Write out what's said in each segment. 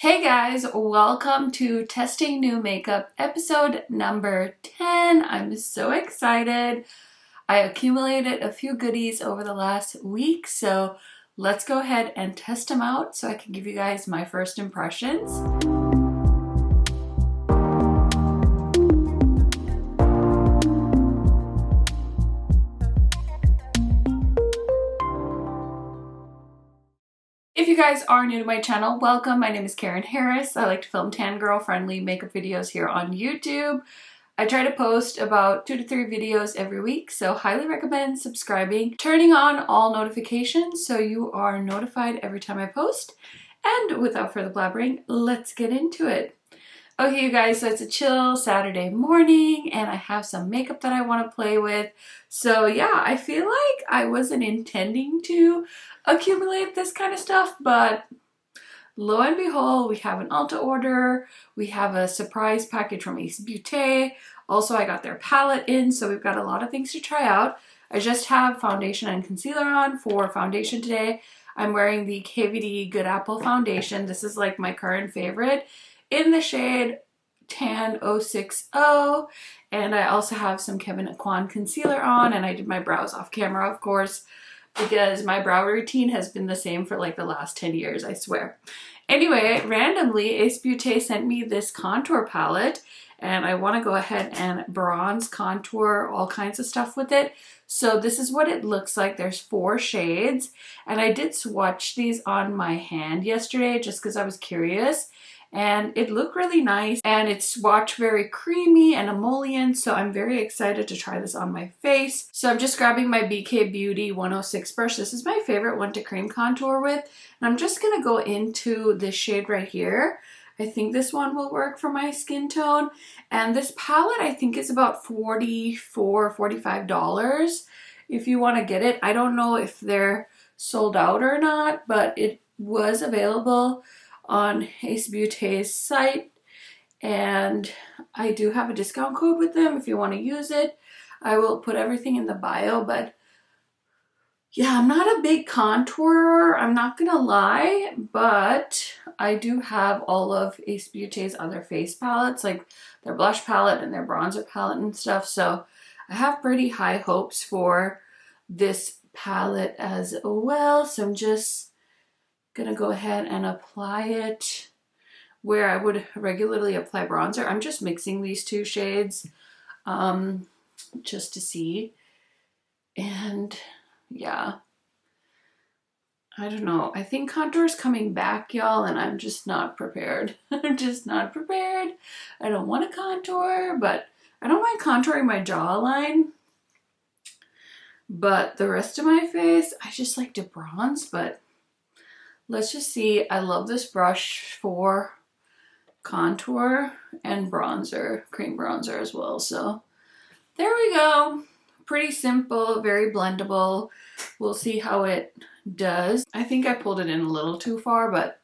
Hey guys, welcome to Testing New Makeup episode number 10. I'm so excited. I accumulated a few goodies over the last week, so let's go ahead and test them out so I can give you guys my first impressions. If you guys are new to my channel, welcome. My name is KARENHARRIS. I like to film tan girl friendly makeup videos here on YouTube. I try to post about 2 to 3 videos every week, so highly recommend subscribing, turning on all notifications so you are notified every time I post. And without further blabbering, let's get into it. Okay, you guys, so it's a chill Saturday morning and I have some makeup that I want to play with. So yeah, I feel like I wasn't intending to accumulate this kind of stuff, but lo and behold, we have an Ulta order. We have a surprise package from Beaute. Also, I got their palette in, so we've got a lot of things to try out. I just have foundation and concealer on for foundation today. I'm wearing the KVD Good Apple foundation. This is like my current favorite in the shade Tan 060. And I also have some Kevyn Aucoin concealer on, and I did my brows off camera, of course, because my brow routine has been the same for like the last 10 years, I swear. Anyway, randomly, Beaute sent me this contour palette, and I want to go ahead and bronze, contour, all kinds of stuff with it. So this is what it looks like. There's 4 shades, and I did swatch these on my hand yesterday just because I was curious. And it looked really nice, and it's swatched very creamy and emollient, so I'm very excited to try this on my face. So I'm just grabbing my BK Beauty 106 brush. This is my favorite one to cream contour with, and I'm just gonna go into this shade right here. I think this one will work for my skin tone, and this palette I think is about $44, $45 if you want to get it. I don't know if they're sold out or not, but it was available on Beaute's site, and I do have a discount code with them if you want to use it. I will put everything in the bio, but yeah, I'm not a big contourer, I'm not gonna lie, but I do have all of Beaute's other face palettes, like their blush palette and their bronzer palette and stuff, so I have pretty high hopes for this palette as well. So I'm just gonna go ahead and apply it where I would regularly apply bronzer. I'm just mixing these 2 shades just to see. And yeah, I don't know. I think contour is coming back, y'all, and I'm just not prepared. I'm just not prepared. I don't want to contour, but I don't mind contouring my jawline. But the rest of my face, I just like to bronze, but let's just see. I love this brush for contour and bronzer, cream bronzer as well. So there we go. Pretty simple, very blendable. We'll see how it does. I think I pulled it in a little too far, but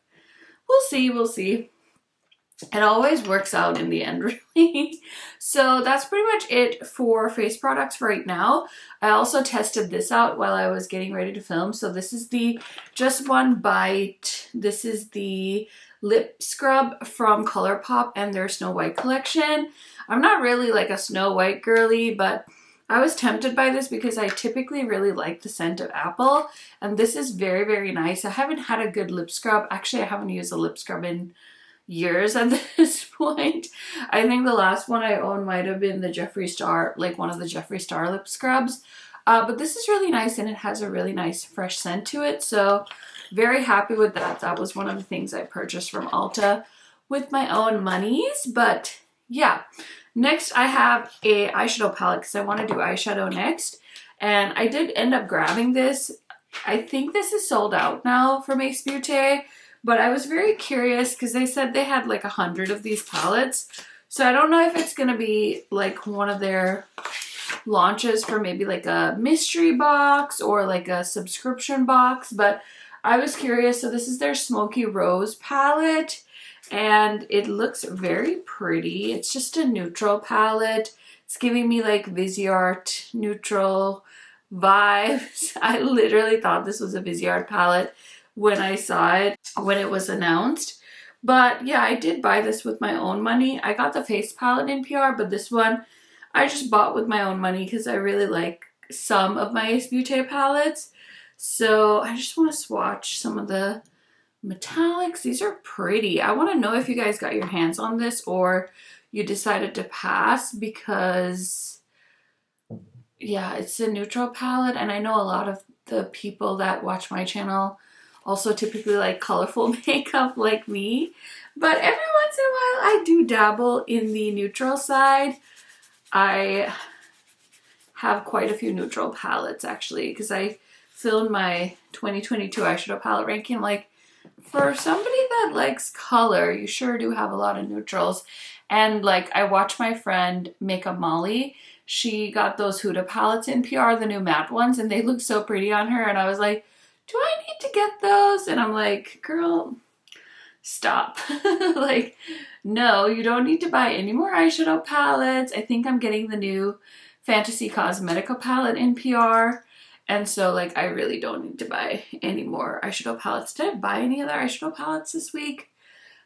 we'll see, we'll see. It always works out in the end, really. So that's pretty much it for face products right now. I also tested this out while I was getting ready to film. So this is the Just One Bite. This is the lip scrub from ColourPop and their Snow White collection. I'm not really like a Snow White girly, but I was tempted by this because I typically really like the scent of apple. And this is very, very nice. I haven't had a good lip scrub. Actually, I haven't used a lip scrub in years at this point. I think the last one I owned might have been the Jeffree Star, like one of the Jeffree Star lip scrubs. But this is really nice, and it has a really nice fresh scent to it. So very happy with that. That was one of the things I purchased from Ulta with my own monies. But yeah, next I have a eyeshadow palette because I want to do eyeshadow next. And I did end up grabbing this. I think this is sold out now from Beaute. But I was very curious because they said they had like 100 of these palettes. So I don't know if it's going to be like one of their launches for maybe like a mystery box or like a subscription box. But I was curious. So this is their Smoky Rose palette. And it looks very pretty. It's just a neutral palette. It's giving me like Viseart neutral vibes. I literally thought this was a Viseart palette when I saw it, when it was announced. But yeah, I did buy this with my own money. I got the face palette in PR, but this one I just bought with my own money because I really like some of my Beaute palettes. So I just want to swatch some of the metallics. These are pretty. I want to know if you guys got your hands on this or you decided to pass, because yeah, it's a neutral palette, and I know a lot of the people that watch my channel also typically like colorful makeup like me, but every once in a while I do dabble in the neutral side. I have quite a few neutral palettes actually, because I filmed my 2022 eyeshadow palette ranking. Like, for somebody that likes color, you sure do have a lot of neutrals. And like, I watched my friend Makeup Molly. She got those Huda palettes in PR, the new matte ones, and they look so pretty on her. And I was like, do I need to get those? And I'm like, girl, stop. Like, no, you don't need to buy any more eyeshadow palettes. I think I'm getting the new Fantasy Cosmetica palette in PR. And so, like, I really don't need to buy any more eyeshadow palettes. Did I buy any other eyeshadow palettes this week?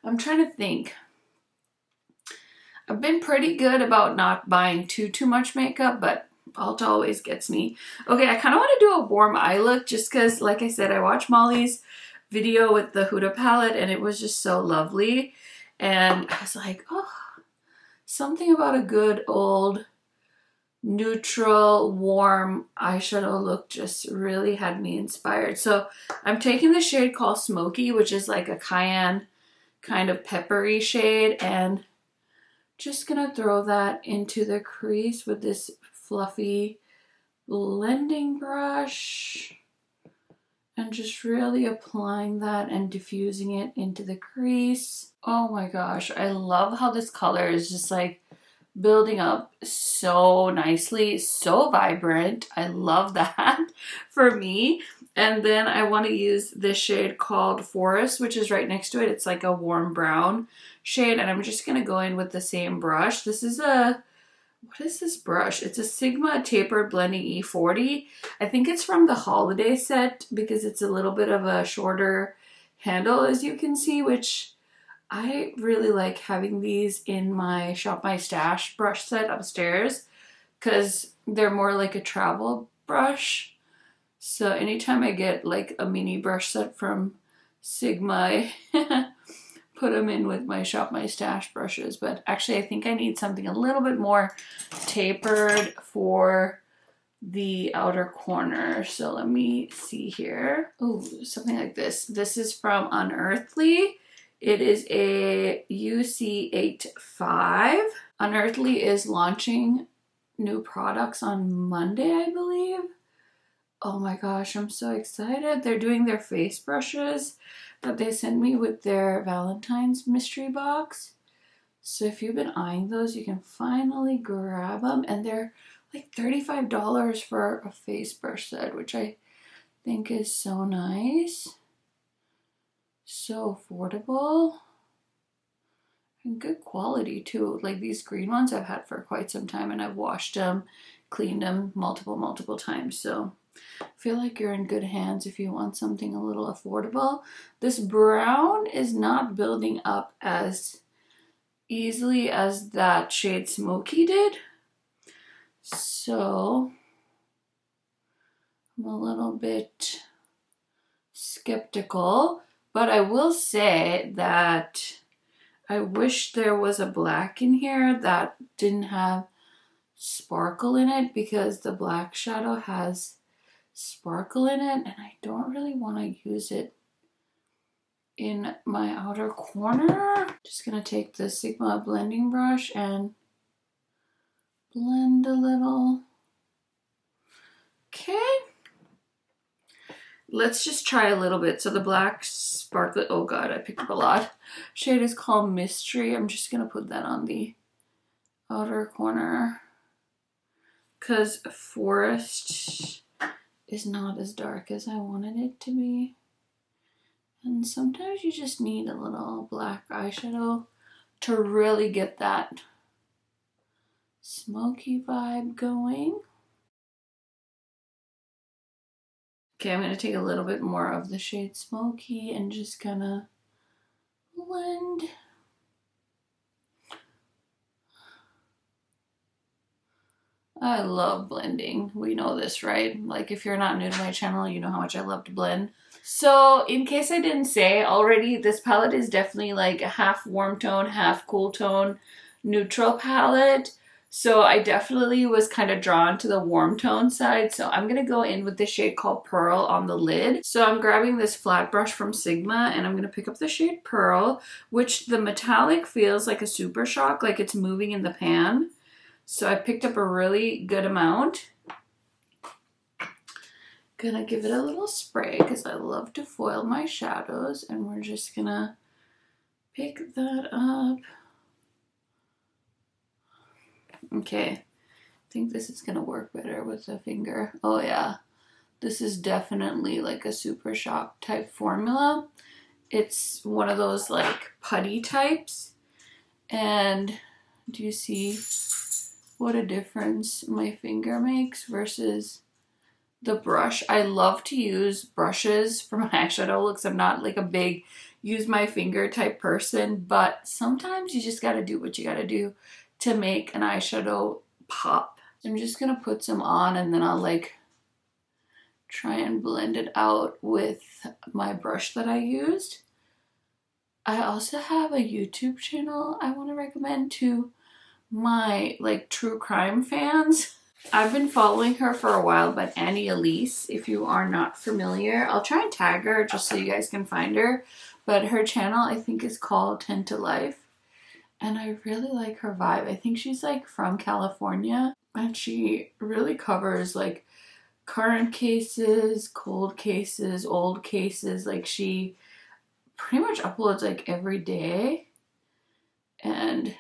I'm trying to think. I've been pretty good about not buying too much makeup, but Ulta always gets me. Okay, I kind of want to do a warm eye look just because, like I said, I watched Molly's video with the Huda palette and it was just so lovely. And I was like, oh, something about a good old neutral warm eyeshadow look just really had me inspired. So I'm taking the shade called Smoky, which is like a cayenne kind of peppery shade, and just gonna throw that into the crease with this fluffy blending brush and just really applying that and diffusing it into the crease. Oh my gosh, I love how this color is just like building up so nicely, so vibrant. I love that for me. And then I want to use this shade called Forest, which is right next to it. It's like a warm brown shade, and I'm just going to go in with the same brush. This is a, what is this brush? It's a Sigma Tapered Blending E40. I think it's from the holiday set because it's a little bit of a shorter handle, as you can see, which I really like having these in my Shop My Stash brush set upstairs because they're more like a travel brush. So anytime I get like a mini brush set from Sigma, I put them in with my Shop My Stash brushes. But actually, I think I need something a little bit more tapered for the outer corner. So let me see here. Oh, something like this. This is from Unearthly. It is a UC85. Unearthly is launching new products on Monday, I believe. Oh my gosh, I'm so excited. They're doing their face brushes that they sent me with their Valentine's mystery box. So if you've been eyeing those, you can finally grab them. And they're like $35 for a face brush set, which I think is so nice. So affordable and good quality too. Like these green ones I've had for quite some time, and I've washed them, cleaned them multiple times. So I feel like you're in good hands if you want something a little affordable. This brown is not building up as easily as that shade Smoky did. So I'm a little bit skeptical. But I will say that I wish there was a black in here that didn't have sparkle in it, because the black shadow has sparkle in it and I don't really want to use it in my outer corner. Just gonna take the Sigma blending brush and blend a little. Okay. Let's just try a little bit. So the black sparkle, oh god, I picked up a lot. Shade is called Mystery. I'm just gonna put that on the outer corner because Forest is not as dark as I wanted it to be. And sometimes you just need a little black eyeshadow to really get that smoky vibe going. Okay, I'm going to take a little bit more of the shade Smoky and just kind of blend. I love blending. We know this, right? Like, if you're not new to my channel, you know how much I love to blend. So, in case I didn't say already, this palette is definitely like a half warm tone, half cool tone, neutral palette. So, I definitely was kind of drawn to the warm tone side. So, I'm going to go in with the shade called Pearl on the lid. So, I'm grabbing this flat brush from Sigma and I'm going to pick up the shade Pearl, which the metallic feels like a super shock, like it's moving in the pan. So I picked up a really good amount. Gonna give it a little spray because I love to foil my shadows, and we're just gonna pick that up. Okay, I think this is gonna work better with the finger. Oh yeah, this is definitely like a super shock type formula. It's one of those like putty types, and do you see what a difference my finger makes versus the brush? I love to use brushes for my eyeshadow looks. I'm not like a big use my finger type person, but sometimes you just gotta do what you gotta do to make an eyeshadow pop. So I'm just gonna put some on and then I'll like try and blend it out with my brush that I used. I also have a YouTube channel I want to recommend to my like true crime fans. I've been following her for a while, but Annie Elise, if you are not familiar, I'll try and tag her just so you guys can find her. But her channel I think is called 10 to Life, and I really like her vibe. I think she's like from California, and she really covers like current cases, cold cases, old cases. Like she pretty much uploads like every day, and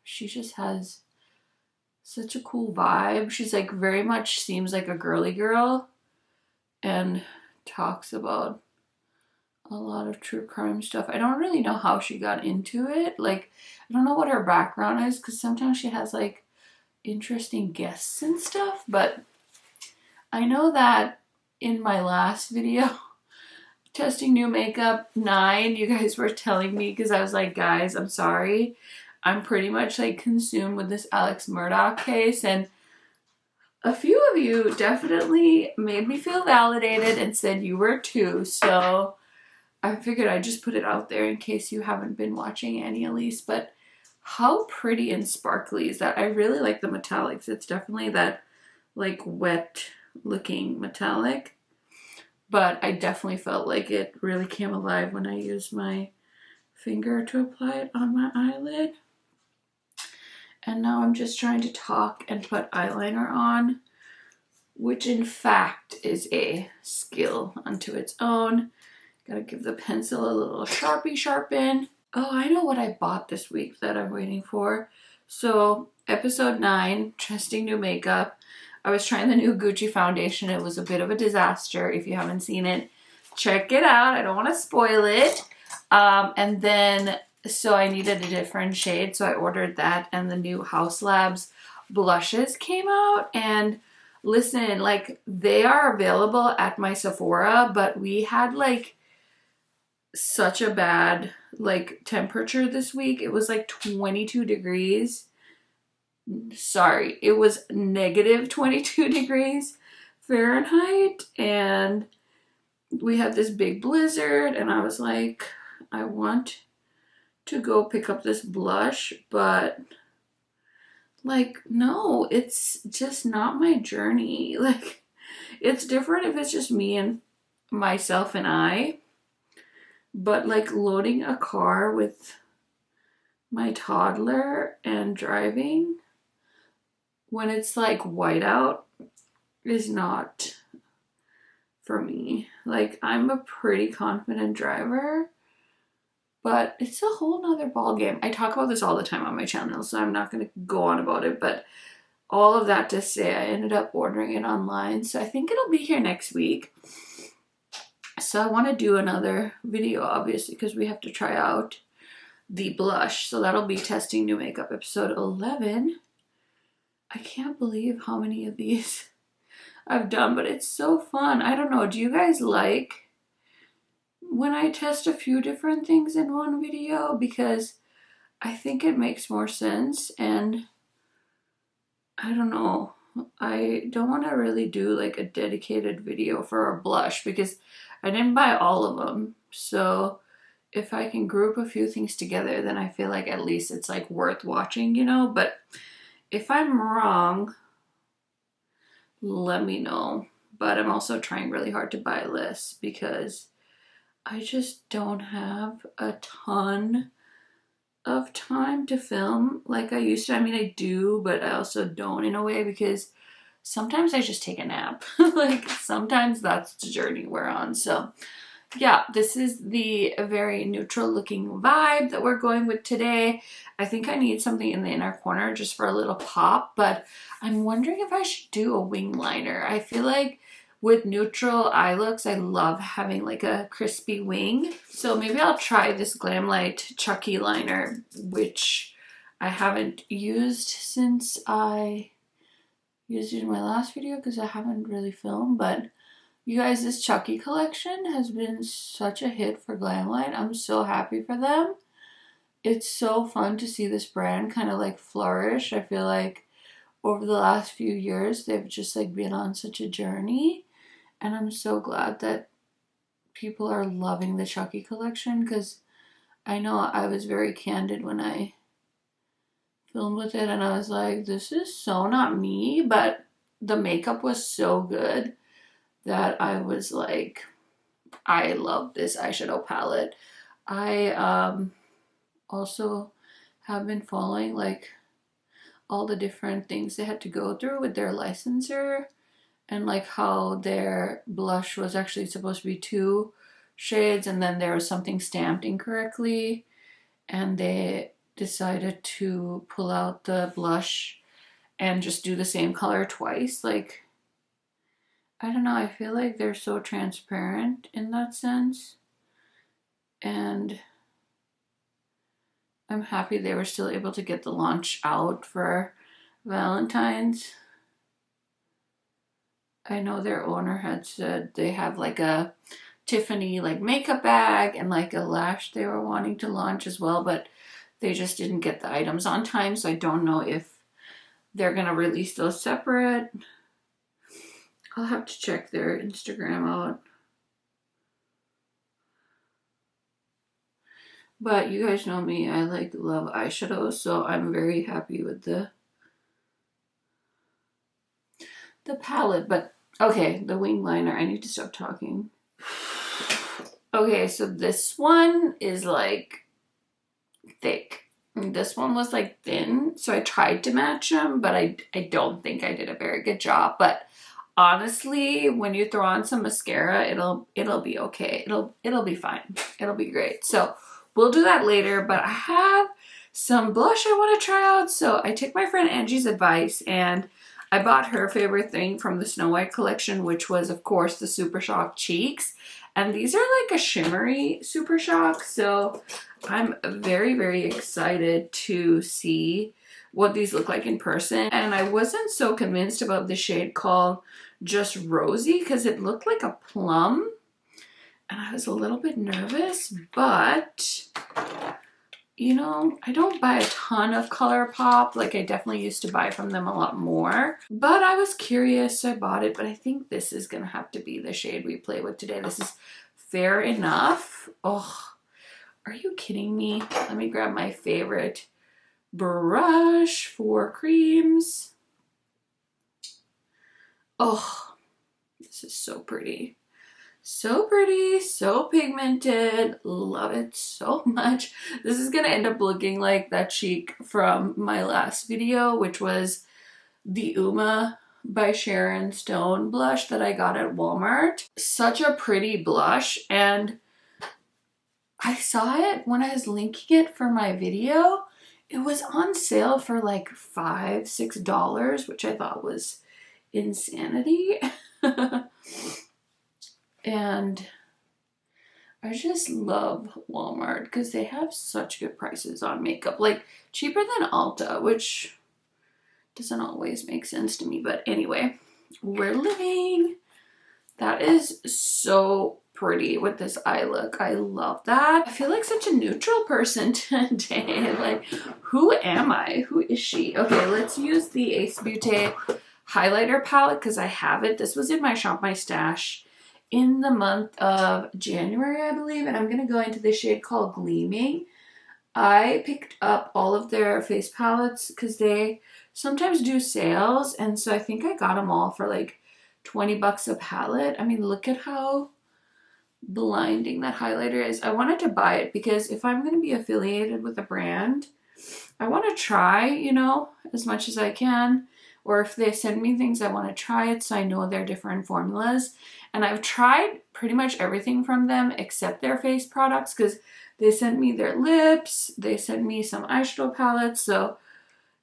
she just has such a cool vibe. She's like very much seems like a girly girl and talks about a lot of true crime stuff. I don't really know how she got into it. Like, I don't know what her background is because sometimes she has like interesting guests and stuff, but I know that in my last video, testing new makeup 9, you guys were telling me, because I was like, guys, I'm sorry, I'm pretty much like consumed with this Alex Murdaugh case, and a few of you definitely made me feel validated and said you were too, so I figured I'd just put it out there in case you haven't been watching Annie Elise. But how pretty and sparkly is that? I really like the metallics. It's definitely that like wet looking metallic, but I definitely felt like it really came alive when I used my finger to apply it on my eyelid. And now I'm just trying to talk and put eyeliner on, which in fact is a skill unto its own. Gotta give the pencil a little Sharpie sharpen. Oh, I know what I bought this week that I'm waiting for. So episode 9, testing new makeup. I was trying the new Gucci foundation. It was a bit of a disaster. If you haven't seen it, check it out. I don't want to spoil it. And then, so I needed a different shade, so I ordered that, and the new House Labs blushes came out. And listen, like, they are available at my Sephora, but we had like such a bad like temperature this week. It was like 22 degrees. Sorry, it was negative 22 degrees Fahrenheit, and we had this big blizzard, and I was like, I want to go pick up this blush, but like, no, it's just not my journey. Like, it's different if it's just me and myself and I, but like loading a car with my toddler and driving when it's like white out is not for me. Like, I'm a pretty confident driver, but it's a whole nother ball game. I talk about this all the time on my channel, so I'm not going to go on about it, but all of that to say, I ended up ordering it online, so I think it'll be here next week. So I want to do another video, obviously, because we have to try out the blush. So that'll be testing new makeup episode 11. I can't believe how many of these I've done, but it's so fun. I don't know. Do you guys like when I test a few different things in one video because I think it makes more sense, and I don't know. I don't want to really do like a dedicated video for a blush because I didn't buy all of them. So if I can group a few things together, then I feel like at least it's like worth watching, you know? But if I'm wrong, let me know. But I'm also trying really hard to buy less because I just don't have a ton of time to film like I used to. I mean, I do, but I also don't in a way because sometimes I just take a nap. Like sometimes that's the journey we're on. So yeah, this is the very neutral looking vibe that we're going with today. I think I need something in the inner corner just for a little pop, but I'm wondering if I should do a wing liner. I feel like with neutral eye looks, I love having like a crispy wing. So maybe I'll try this Glam Light Chucky liner, which I haven't used since I used it in my last video because I haven't really filmed. But you guys, this Chucky collection has been such a hit for Glam Light. I'm so happy for them. It's so fun to see this brand kind of like flourish. I feel like over the last few years, they've just like been on such a journey. And I'm so glad that people are loving the Chucky collection because I know I was very candid when I filmed with it and I was like, this is so not me, but the makeup was so good that I was like, I love this eyeshadow palette. I also have been following like all the different things they had to go through with their licensor and like how their blush was actually supposed to be 2 shades and then there was something stamped incorrectly and they decided to pull out the blush and just do the same color twice. Like, I don't know, I feel like they're so transparent in that sense. And I'm happy they were still able to get the launch out for Valentine's. I know their owner had said they have like a Tiffany like makeup bag and like a lash they were wanting to launch as well, but they just didn't get the items on time, so I don't know if they're gonna release those separate. I'll have to check their Instagram out. But you guys know me, I like love eyeshadows, so I'm very happy with the palette. But okay, the wing liner, I need to stop talking. Okay, so this one is like thick. This one was like thin, so I tried to match them, but I don't think I did a very good job. But honestly, when you throw on some mascara, it'll be okay. It'll be fine. It'll be great. So we'll do that later, but I have some blush I want to try out. So I took my friend Angie's advice and I bought her favorite thing from the Snow White collection, which was of course the Super Shock cheeks. And these are like a shimmery Super Shock. So I'm very, very excited to see what these look like in person. And I wasn't so convinced about the shade called Just Rosy because it looked like a plum. And I was a little bit nervous, but you know, I don't buy a ton of ColourPop. Like I definitely used to buy from them a lot more, but I was curious, so I bought it. But I think this is gonna have to be the shade we play with today. This is Fair Enough. Oh, are you kidding me? Let me grab my favorite brush for creams. Oh, this is so pretty. So pretty, so pigmented, love it so much. This is gonna end up looking like that cheek from my last video, which was the Uma by Sharon Stone blush that I got at Walmart. Such a pretty blush, and I saw it when I was linking it for my video. It was on sale for like $5, $6, which I thought was insanity. And I just love Walmart because they have such good prices on makeup. Like cheaper than Ulta, which doesn't always make sense to me. But anyway, we're living. That is so pretty with this eye look. I love that. I feel like such a neutral person today. Like, who am I? Who is she? Okay, let's use the Beaute highlighter palette because I have it. This was in my Shop My Stash in the month of January, I believe, and I'm gonna go into the shade called Gleaming. I picked up all of their face palettes because they sometimes do sales, and so I think I got them all for like 20 bucks a palette. I mean, look at how blinding that highlighter is. I wanted to buy it because if I'm going to be affiliated with a brand, I want to try, you know, as much as I can. Or if they send me things, I want to try it so I know their different formulas. And I've tried pretty much everything from them except their face products because they sent me their lips, they sent me some eyeshadow palettes. So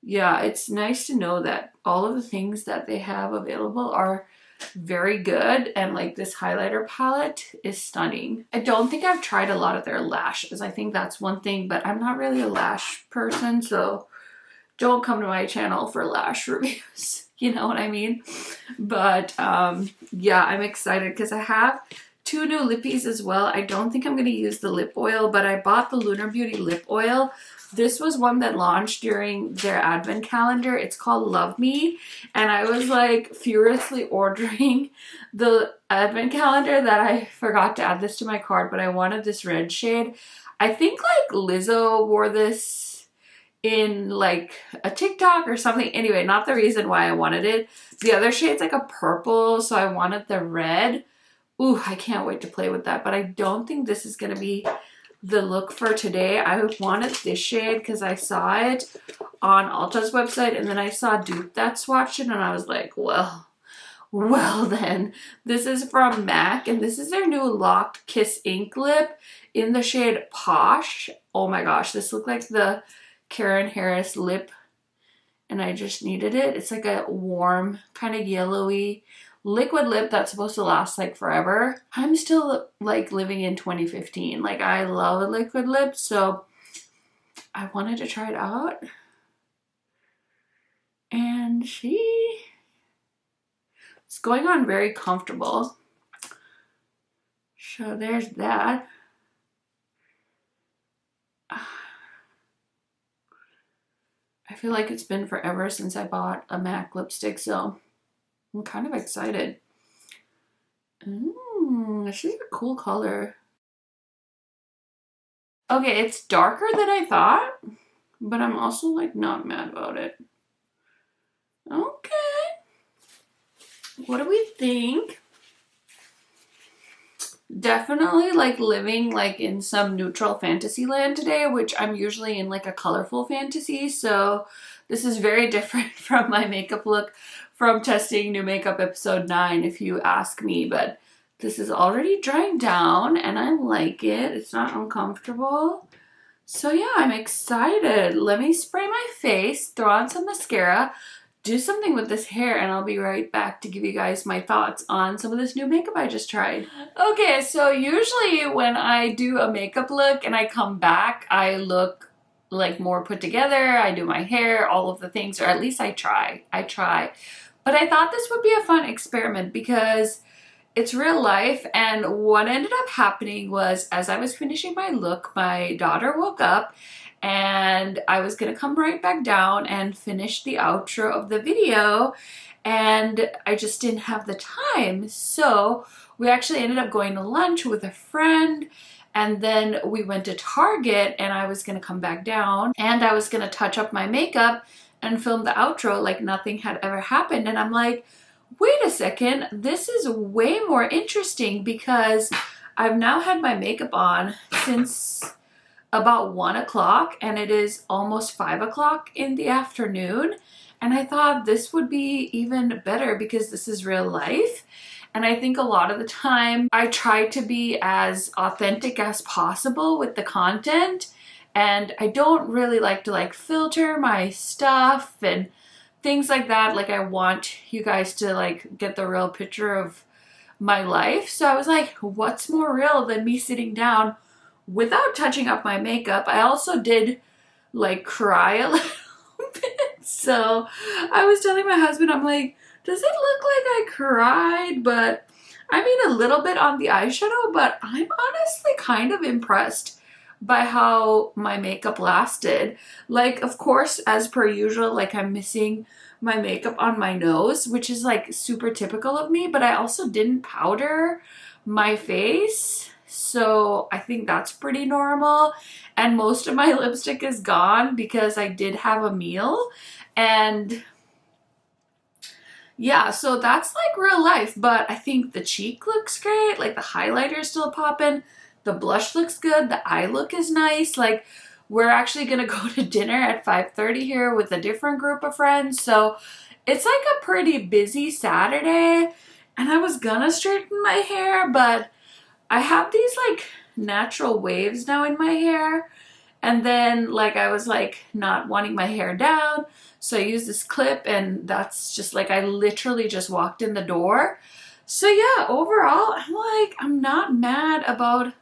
yeah, it's nice to know that all of the things that they have available are very good, and like this highlighter palette is stunning. I don't think I've tried a lot of their lashes. I think that's one thing, but I'm not really a lash person, so don't come to my channel for lash reviews. You know what I mean? But yeah, I'm excited because I have 2 new lippies as well. I don't think I'm going to use the lip oil, but I bought the Lunar Beauty lip oil. This was one that launched during their advent calendar. It's called Love Me. And I was like furiously ordering the advent calendar that I forgot to add this to my cart, but I wanted this red shade. I think like Lizzo wore this in like a TikTok or something. Anyway, not the reason why I wanted it. The other shade's like a purple, so I wanted the red. Ooh, I can't wait to play with that, but I don't think this is going to be the look for today. I wanted this shade because I saw it on Ulta's website, and then I saw Dupe that swatched it, and I was like, well then. This is from MAC, and this is their new Locked Kiss Ink Lip in the shade Posh. Oh my gosh, this looked like the KARENHARRIS lip, and I just needed it. It's like a warm, kind of yellowy liquid lip that's supposed to last like forever. I'm still like living in 2015. Like, I love a liquid lip, so I wanted to try it out. And it's going on very comfortable. So there's that. I feel like it's been forever since I bought a MAC lipstick, so I'm kind of excited. This is a cool color. Okay, it's darker than I thought, but I'm also like not mad about it. Okay. What do we think? Definitely like living like in some neutral fantasy land today, which I'm usually in like a colorful fantasy. So this is very different from my makeup look from testing new makeup episode 9, if you ask me, but this is already drying down and I like it. It's not uncomfortable. So yeah, I'm excited. Let me spray my face, throw on some mascara, do something with this hair, and I'll be right back to give you guys my thoughts on some of this new makeup I just tried. Okay, so usually when I do a makeup look and I come back, I look like more put together. I do my hair, all of the things, or at least I try. But I thought this would be a fun experiment because it's real life, and what ended up happening was as I was finishing my look, my daughter woke up and I was gonna come right back down and finish the outro of the video, and I just didn't have the time. So we actually ended up going to lunch with a friend, and then we went to Target, and I was gonna come back down and I was gonna touch up my makeup and film the outro like nothing had ever happened. And I'm like, wait a second, this is way more interesting because I've now had my makeup on since about 1 o'clock and it is almost 5 o'clock in the afternoon. And I thought this would be even better because this is real life. And I think a lot of the time I try to be as authentic as possible with the content. And I don't really like to filter my stuff and things like that. Like, I want you guys to get the real picture of my life. So I was like, what's more real than me sitting down without touching up my makeup? I also did cry a little bit. So I was telling my husband, I'm like, does it look like I cried? But I mean, a little bit on the eyeshadow, but I'm honestly kind of impressed by how my makeup lasted. Like, of course, as per usual, like I'm missing my makeup on my nose, which is like super typical of me, but I also didn't powder my face. So I think that's pretty normal. And most of my lipstick is gone because I did have a meal. And yeah, so that's like real life, but I think the cheek looks great. Like the highlighter is still popping. The blush looks good. The eye look is nice. Like we're actually gonna go to dinner at 5:30 here with a different group of friends. So it's like a pretty busy Saturday, and I was gonna straighten my hair, but I have these like natural waves now in my hair. And then like I was like not wanting my hair down. So I used this clip, and that's just like I literally just walked in the door. So yeah, overall, I'm not mad about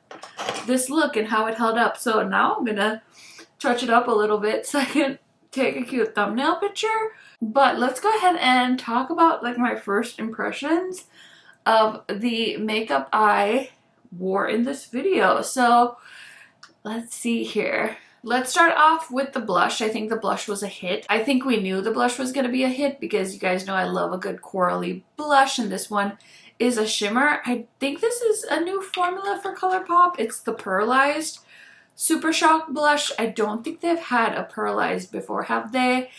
this look and how it held up. So now I'm gonna touch it up a little bit so I can take a cute thumbnail picture. But let's go ahead and talk about like my first impressions of the makeup I wore in this video. So let's see here. Let's start off with the blush. I think the blush was a hit. I think we knew the blush was going to be a hit because you guys know I love a good corally blush, and this one is a shimmer. I think this is a new formula for ColourPop. It's the Pearlized Super Shock blush. I don't think they've had a pearlized before, have they?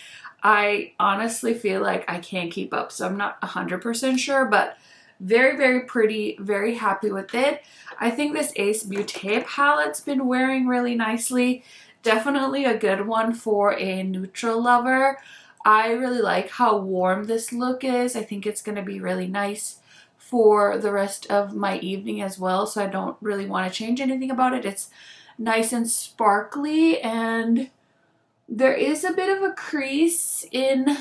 I honestly feel like I can't keep up, so I'm not 100% sure, but very, very pretty, very happy with it. I think this Ace Beaute palette's been wearing really nicely. Definitely a good one for a neutral lover. I really like how warm this look is. I think it's going to be really nice for the rest of my evening as well, so I don't really want to change anything about it. It's nice and sparkly, and there is a bit of a crease in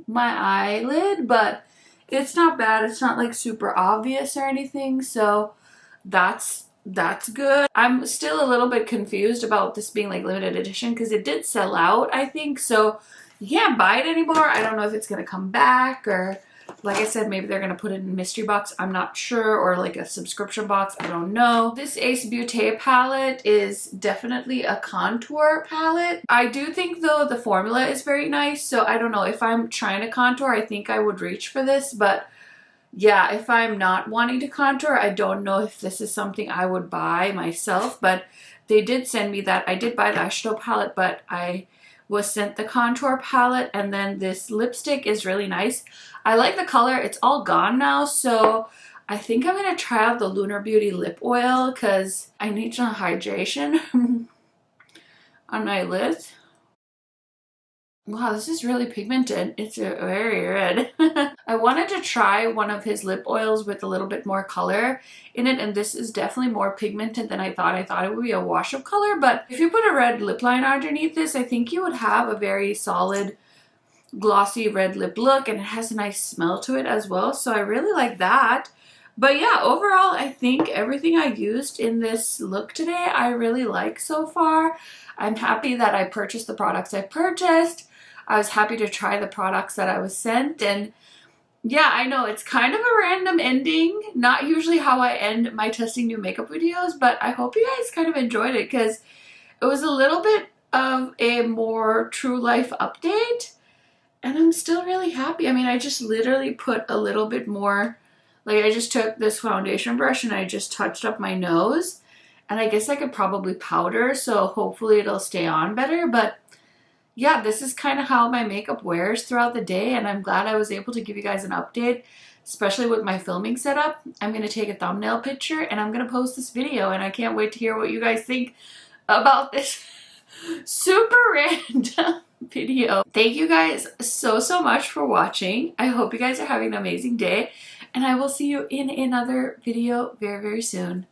my eyelid, but it's not bad. It's not like super obvious or anything, so that's good. I'm still a little bit confused about this being like limited edition because it did sell out, I think, so you can't buy it anymore. I don't know if it's gonna come back, or like I said, maybe they're gonna put it in a mystery box. I'm not sure, or like a subscription box. I don't know. This Ace Beaute palette is definitely a contour palette. I do think though the formula is very nice, so I don't know if I'm trying to contour, I think I would reach for this, but yeah, if I'm not wanting to contour, I don't know if this is something I would buy myself, but they did send me that. I did buy the eyeshadow palette, but I was sent the contour palette, and then this lipstick is really nice. I like the color. It's all gone now, so I think I'm going to try out the Lunar Beauty lip oil because I need some hydration on my lids. Wow, this is really pigmented. It's very red. I wanted to try one of his lip oils with a little bit more color in it, and this is definitely more pigmented than I thought. I thought it would be a wash of color, but if you put a red lip liner underneath this, I think you would have a very solid glossy red lip look, and it has a nice smell to it as well, so I really like that. But yeah, overall, I think everything I used in this look today, I really like so far. I'm happy that I purchased the products I purchased. I was happy to try the products that I was sent, and yeah, I know it's kind of a random ending, not usually how I end my testing new makeup videos, but I hope you guys kind of enjoyed it because it was a little bit of a more true life update, and I'm still really happy. I mean, I just literally put a little bit more, like I just took this foundation brush and I just touched up my nose, and I guess I could probably powder, so hopefully it'll stay on better, but yeah, this is kind of how my makeup wears throughout the day, and I'm glad I was able to give you guys an update, especially with my filming setup. I'm going to take a thumbnail picture and I'm going to post this video, and I can't wait to hear what you guys think about this super random video. Thank you guys so much for watching. I hope you guys are having an amazing day, and I will see you in another video very soon.